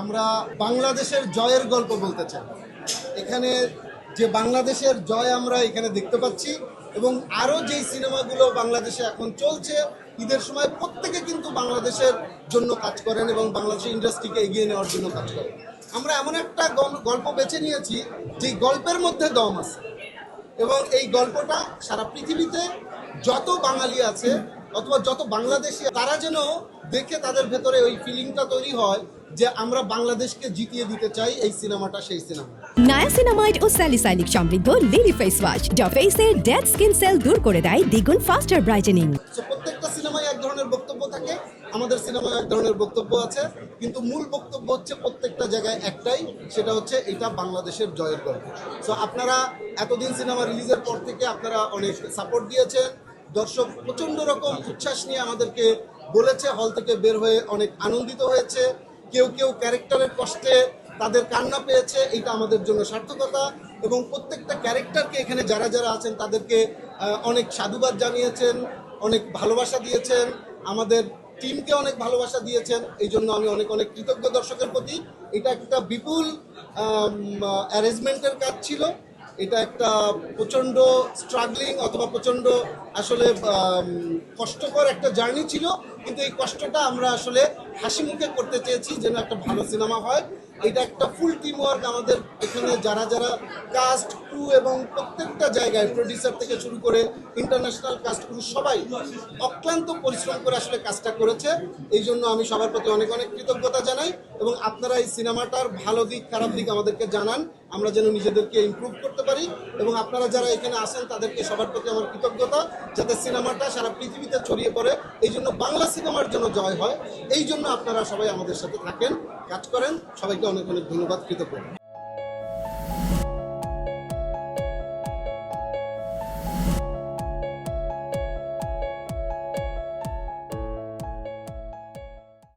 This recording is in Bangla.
আমরা বাংলাদেশের জয়ের গল্প বলতে চাই। এখানে যে বাংলাদেশের জয় আমরা এখানে দেখতে পাচ্ছি এবং আরও যেই সিনেমাগুলো বাংলাদেশে এখন চলছে ঈদের সময় প্রত্যেকে কিন্তু বাংলাদেশের জন্য কাজ করেন এবং বাংলাদেশের ইন্ডাস্ট্রিকে এগিয়ে নেওয়ার জন্য কাজ করেন। আমরা এমন একটা গল্প বেছে নিয়েছি যে গল্পের মধ্যে দম আছে এবং এই গল্পটা সারা পৃথিবীতে যত বাঙালি আছে অথবা যত বাংলাদেশি তারা যেন দেখে তাদের ভেতরে ওই ফিলিংটা তৈরি হয় যে আমরা বাংলাদেশকে জিতিয়ে দিতে চাই। এই সিনেমাটা সেই সিনেমা। নায়াসিনামাইড ও স্যালিসাইলিক সমৃদ্ধ লিলি ফেস ওয়াশ যা ফেসের ডেড স্কিন সেল দূর করে দেয় দ্বিগুণ ফাস্টার ব্রাইটেনিং। প্রত্যেকটা সিনেমায় এক ধরনের বক্তব্য থাকে, আমাদের সিনেমায় এক ধরনের বক্তব্য আছে, কিন্তু মূল বক্তব্য হচ্ছে প্রত্যেকটা জায়গায় একটাই, সেটা হচ্ছে এটা বাংলাদেশের জয়ের গল্প। সো আপনারা এতদিন সিনেমা রিলিজের পর থেকে আপনারা অনেক সাপোর্ট দিয়েছেন, দর্শক প্রচণ্ড রকম উচ্ছ্বাস নিয়ে আমাদেরকে বলেছে, হল থেকে বের হয়ে অনেক আনন্দিত হয়েছে, কেউ কেউ ক্যারেক্টারের কষ্টে তাদের কান্না পেয়েছে, এটা আমাদের জন্য সার্থকতা। এবং প্রত্যেকটা ক্যারেক্টারকে এখানে যারা যারা আছেন তাদেরকে অনেক সাধুবাদ জানিয়েছেন, অনেক ভালোবাসা দিয়েছেন, আমাদের টিমকে অনেক ভালোবাসা দিয়েছেন, এই জন্য আমি অনেক অনেক কৃতজ্ঞ দর্শকের প্রতি। এটা একটা বিপুল অ্যারেঞ্জমেন্টের কাজ ছিল, এটা একটা প্রচণ্ড স্ট্রাগলিং অথবা প্রচণ্ড আসলে কষ্টকর একটা জার্নি ছিল, কিন্তু এই কষ্টটা আমরা আসলে হাসি মুখে করতে চেয়েছি যেন একটা ভালো সিনেমা হয়। এটা একটা ফুল টিম ওয়ার্ক, আমাদের এখানে যারা যারা কাস্ট ক্রু এবং প্রত্যেকটা জায়গায় প্রডিউসার থেকে শুরু করে ইন্টারন্যাশনাল কাস্ট ক্রু সবাই অক্লান্ত পরিশ্রম করে আসলে কাজটা করেছে। এই জন্য আমি সবার প্রতি অনেক অনেক কৃতজ্ঞতা জানাই এবং আপনারা এই সিনেমাটার ভালো দিক খারাপ দিক আমাদেরকে জানান, আমরা যেন নিজেদেরকে ইমপ্রুভ করতে পারি। এবং আপনারা যারা এখানে আসেন তাদেরকে সবার প্রতি আমার কৃতজ্ঞতা, যাতে সিনেমাটা সারা পৃথিবীতে ছড়িয়ে পড়ে, এই জন্য বাংলা সিনেমার জন্য জয় হয়। এই জন্য আপনারা সবাই আমাদের সাথে থাকেন, কাজ করেন। সবাইকে অনেক অনেক ধন্যবাদ, কৃতজ্ঞতা।